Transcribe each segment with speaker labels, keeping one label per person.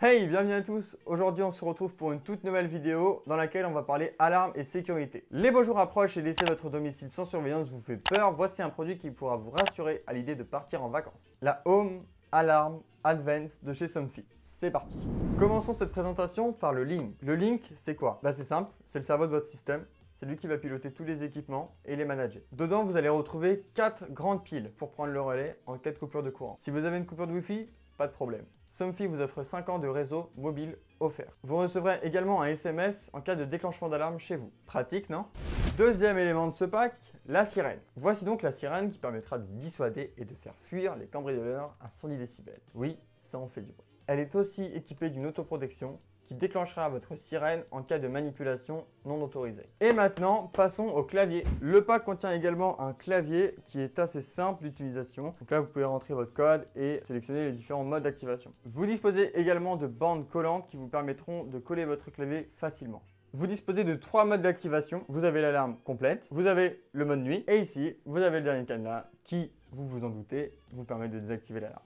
Speaker 1: Hey, bienvenue à tous. Aujourd'hui, on se retrouve pour une toute nouvelle vidéo dans laquelle on va parler alarme et sécurité. Les beaux jours approchent et laisser votre domicile sans surveillance vous fait peur. Voici un produit qui pourra vous rassurer à l'idée de partir en vacances. La Home Alarm Advance de chez Somfy. C'est parti. Commençons cette présentation par le Link. Le Link, c'est quoi? C'est simple, c'est le cerveau de votre système. C'est lui qui va piloter tous les équipements et les manager. Dedans, vous allez retrouver 4 grandes piles pour prendre le relais en cas de coupure de courant. Si vous avez une coupure de Wi-Fi, pas de problème. Somfy vous offre 5 ans de réseau mobile offert. Vous recevrez également un SMS en cas de déclenchement d'alarme chez vous. Pratique, non? Deuxième élément de ce pack, la sirène. Voici donc la sirène qui permettra de dissuader et de faire fuir les cambrioleurs à 110 décibels. Oui, ça en fait du bruit. Elle est aussi équipée d'une autoprotection qui déclenchera votre sirène en cas de manipulation non autorisée. Et maintenant, passons au clavier. Le pack contient également un clavier qui est assez simple d'utilisation. Donc là, vous pouvez rentrer votre code et sélectionner les différents modes d'activation. Vous disposez également de bandes collantes qui vous permettront de coller votre clavier facilement. Vous disposez de 3 modes d'activation. Vous avez l'alarme complète, vous avez le mode nuit et ici, vous avez le dernier cadenas qui, vous vous en doutez, vous permet de désactiver l'alarme.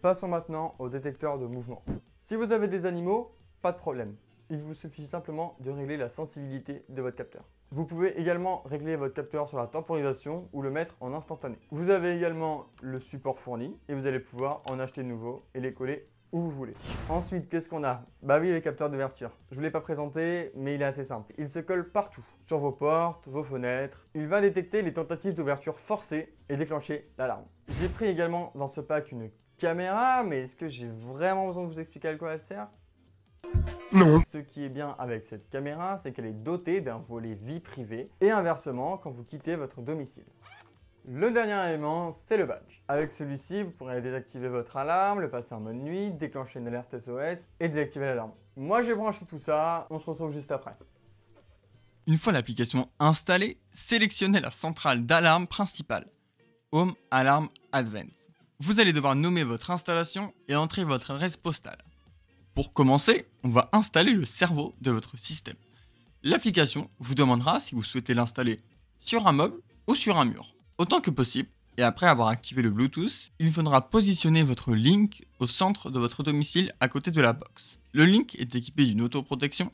Speaker 1: Passons maintenant au détecteur de mouvement. Si vous avez des animaux, pas de problème. Il vous suffit simplement de régler la sensibilité de votre capteur. Vous pouvez également régler votre capteur sur la temporisation ou le mettre en instantané. Vous avez également le support fourni et vous allez pouvoir en acheter de nouveaux et les coller où vous voulez. Ensuite, qu'est-ce qu'on a? Oui, les capteurs d'ouverture. Je ne vous l'ai pas présenté, mais il est assez simple. Il se colle partout, sur vos portes, vos fenêtres. Il va détecter les tentatives d'ouverture forcée et déclencher l'alarme. J'ai pris également dans ce pack une caméra, mais est-ce que j'ai vraiment besoin de vous expliquer à quoi elle sert? Non. Ce qui est bien avec cette caméra, c'est qu'elle est dotée d'un volet vie privée et inversement quand vous quittez votre domicile. Le dernier élément, c'est le badge. Avec celui-ci, vous pourrez désactiver votre alarme, le passer en mode nuit, déclencher une alerte SOS et désactiver l'alarme. Moi, j'ai branché tout ça, on se retrouve juste après.
Speaker 2: Une fois l'application installée, sélectionnez la centrale d'alarme principale, Home Alarm Advance. Vous allez devoir nommer votre installation et entrer votre adresse postale. Pour commencer, on va installer le cerveau de votre système. L'application vous demandera si vous souhaitez l'installer sur un meuble ou sur un mur. Autant que possible, et après avoir activé le Bluetooth, il faudra positionner votre Link au centre de votre domicile à côté de la box. Le Link est équipé d'une autoprotection,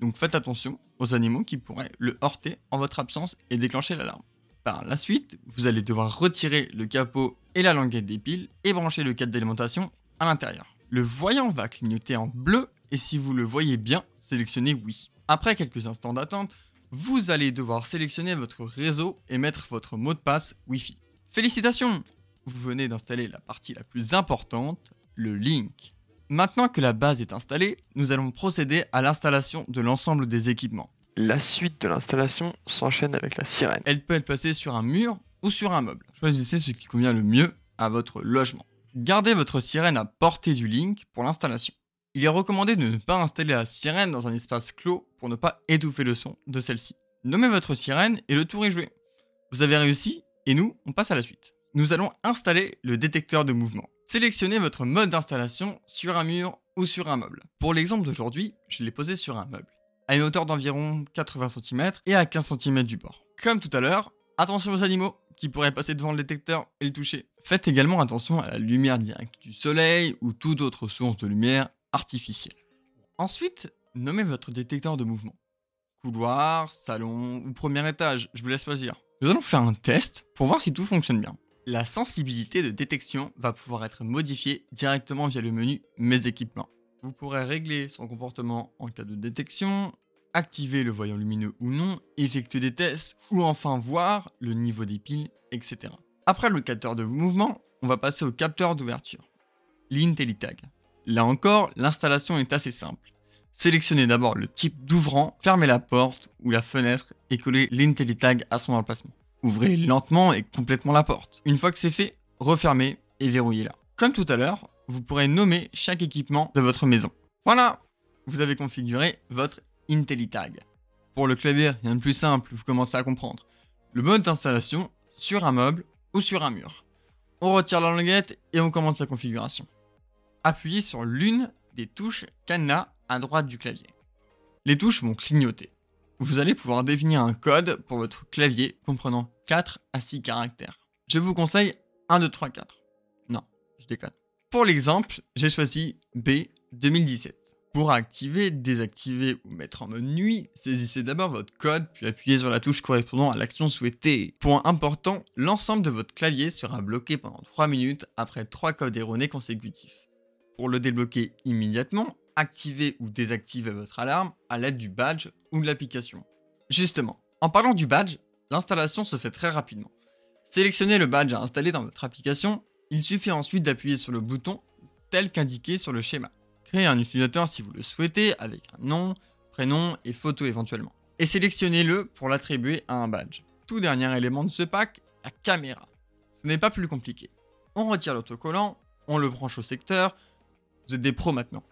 Speaker 2: donc faites attention aux animaux qui pourraient le heurter en votre absence et déclencher l'alarme. Par la suite, vous allez devoir retirer le capot et la languette des piles et brancher le câble d'alimentation à l'intérieur. Le voyant va clignoter en bleu et si vous le voyez bien, sélectionnez oui. Après quelques instants d'attente, vous allez devoir sélectionner votre réseau et mettre votre mot de passe Wi-Fi. Félicitations! Vous venez d'installer la partie la plus importante, le Link. Maintenant que la base est installée, nous allons procéder à l'installation de l'ensemble des équipements.
Speaker 3: La suite de l'installation s'enchaîne avec la sirène.
Speaker 2: Elle peut être placée sur un mur ou sur un meuble. Choisissez ce qui convient le mieux à votre logement. Gardez votre sirène à portée du Link pour l'installation. Il est recommandé de ne pas installer la sirène dans un espace clos pour ne pas étouffer le son de celle-ci. Nommez votre sirène et le tour est joué. Vous avez réussi et nous, on passe à la suite. Nous allons installer le détecteur de mouvement. Sélectionnez votre mode d'installation sur un mur ou sur un meuble. Pour l'exemple d'aujourd'hui, je l'ai posé sur un meuble, à une hauteur d'environ 80 cm et à 15 cm du bord. Comme tout à l'heure, attention aux animaux qui pourraient passer devant le détecteur et le toucher. Faites également attention à la lumière directe du soleil ou toute autre source de lumière artificielle. Ensuite, nommez votre détecteur de mouvement. Couloir, salon ou premier étage, je vous laisse choisir. Nous allons faire un test pour voir si tout fonctionne bien. La sensibilité de détection va pouvoir être modifiée directement via le menu Mes équipements. Vous pourrez régler son comportement en cas de détection, activer le voyant lumineux ou non, effectuer des tests ou enfin voir le niveau des piles, etc. Après le capteur de mouvement, on va passer au capteur d'ouverture, l'IntelliTag. Là encore, l'installation est assez simple. Sélectionnez d'abord le type d'ouvrant, fermez la porte ou la fenêtre et collez l'IntelliTag à son emplacement. Ouvrez lentement et complètement la porte. Une fois que c'est fait, refermez et verrouillez-la. Comme tout à l'heure, vous pourrez nommer chaque équipement de votre maison. Voilà, vous avez configuré votre IntelliTag. Pour le clavier, rien de plus simple, vous commencez à comprendre. Le mode d'installation sur un meuble ou sur un mur. On retire la languette et on commence la configuration. Appuyez sur l'une des touches cadenas à droite du clavier. Les touches vont clignoter. Vous allez pouvoir définir un code pour votre clavier comprenant 4 à 6 caractères. Je vous conseille 1, 2, 3, 4. Non, je déconne. Pour l'exemple, j'ai choisi B 2017. Pour activer, désactiver ou mettre en mode nuit, saisissez d'abord votre code puis appuyez sur la touche correspondant à l'action souhaitée. Point important, l'ensemble de votre clavier sera bloqué pendant 3 minutes après 3 codes erronés consécutifs. Pour le débloquer immédiatement, activez ou désactivez votre alarme à l'aide du badge ou de l'application. Justement, en parlant du badge, l'installation se fait très rapidement. Sélectionnez le badge à installer dans votre application, il suffit ensuite d'appuyer sur le bouton tel qu'indiqué sur le schéma. Créez un utilisateur si vous le souhaitez avec un nom, prénom et photo éventuellement. Et sélectionnez-le pour l'attribuer à un badge. Tout dernier élément de ce pack, la caméra. Ce n'est pas plus compliqué. On retire l'autocollant, on le branche au secteur. Vous êtes des pros maintenant.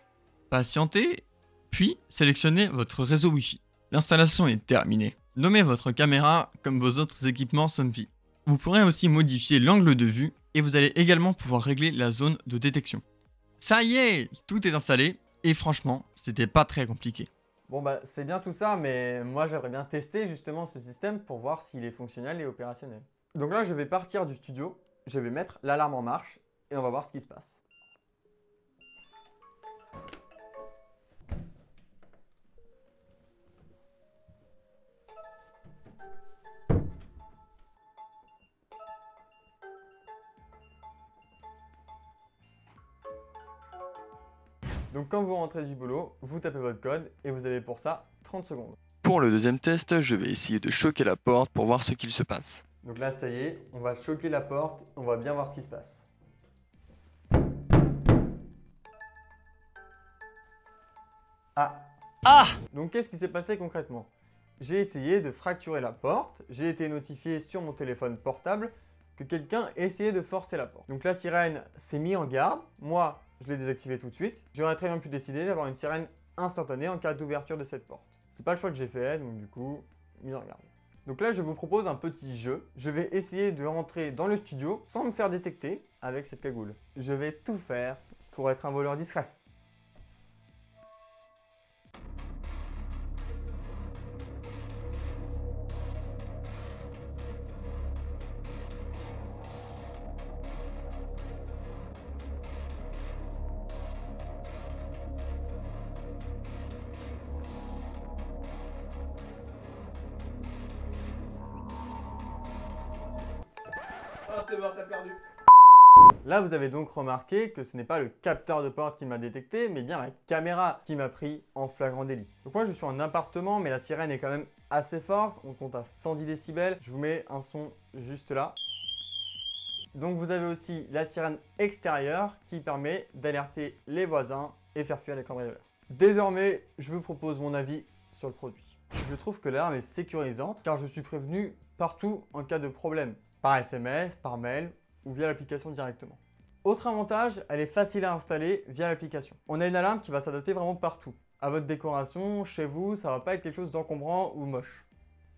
Speaker 2: Patientez, puis sélectionnez votre réseau Wi-Fi. L'installation est terminée. Nommez votre caméra comme vos autres équipements Somfy. Vous pourrez aussi modifier l'angle de vue et vous allez également pouvoir régler la zone de détection. Ça y est, tout est installé et franchement, c'était pas très compliqué.
Speaker 1: Bon bah c'est bien tout ça, mais moi j'aimerais bien tester justement ce système pour voir s'il est fonctionnel et opérationnel. Donc là je vais partir du studio, je vais mettre l'alarme en marche et on va voir ce qui se passe. Donc quand vous rentrez du boulot, vous tapez votre code et vous avez pour ça 30 secondes.
Speaker 3: Pour le deuxième test, je vais essayer de choquer la porte pour voir ce qu'il se passe.
Speaker 1: Donc là ça y est, on va choquer la porte, on va bien voir ce qui se passe. Ah! Donc qu'est-ce qui s'est passé concrètement? J'ai essayé de fracturer la porte, j'ai été notifié sur mon téléphone portable que quelqu'un essayait de forcer la porte. Donc la sirène s'est mise en garde, moi je l'ai désactivée tout de suite. J'aurais très bien pu décider d'avoir une sirène instantanée en cas d'ouverture de cette porte. C'est pas le choix que j'ai fait, donc du coup, mise en garde. Donc là je vous propose un petit jeu. Je vais essayer de rentrer dans le studio sans me faire détecter avec cette cagoule. Je vais tout faire pour être un voleur discret.
Speaker 4: Ah c'est bon, t'as perdu.
Speaker 1: Là, vous avez donc remarqué que ce n'est pas le capteur de porte qui m'a détecté, mais bien la caméra qui m'a pris en flagrant délit. Donc moi, je suis en appartement, mais la sirène est quand même assez forte. On compte à 110 décibels. Je vous mets un son juste là. Donc vous avez aussi la sirène extérieure qui permet d'alerter les voisins et faire fuir les cambrioleurs. Désormais, je vous propose mon avis sur le produit. Je trouve que l'alarme est sécurisante car je suis prévenu partout en cas de problème. Par SMS, par mail ou via l'application directement. Autre avantage, elle est facile à installer via l'application. On a une alarme qui va s'adapter vraiment partout. À votre décoration, chez vous, ça va pas être quelque chose d'encombrant ou moche.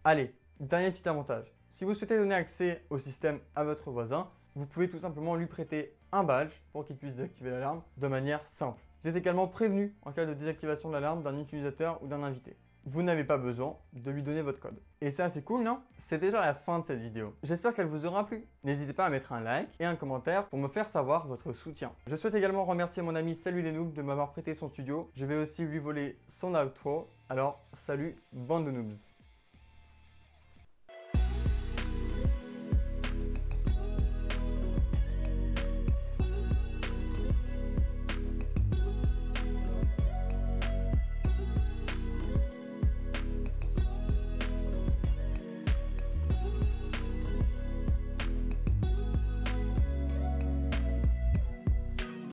Speaker 1: Allez, dernier petit avantage. Si vous souhaitez donner accès au système à votre voisin, vous pouvez tout simplement lui prêter un badge pour qu'il puisse désactiver l'alarme de manière simple. Vous êtes également prévenu en cas de désactivation de l'alarme d'un utilisateur ou d'un invité. Vous n'avez pas besoin de lui donner votre code. Et c'est assez cool, non? C'est déjà la fin de cette vidéo. J'espère qu'elle vous aura plu. N'hésitez pas à mettre un like et un commentaire pour me faire savoir votre soutien. Je souhaite également remercier mon ami Salut les Noobs de m'avoir prêté son studio. Je vais aussi lui voler son outro. Alors, salut, bande de noobs.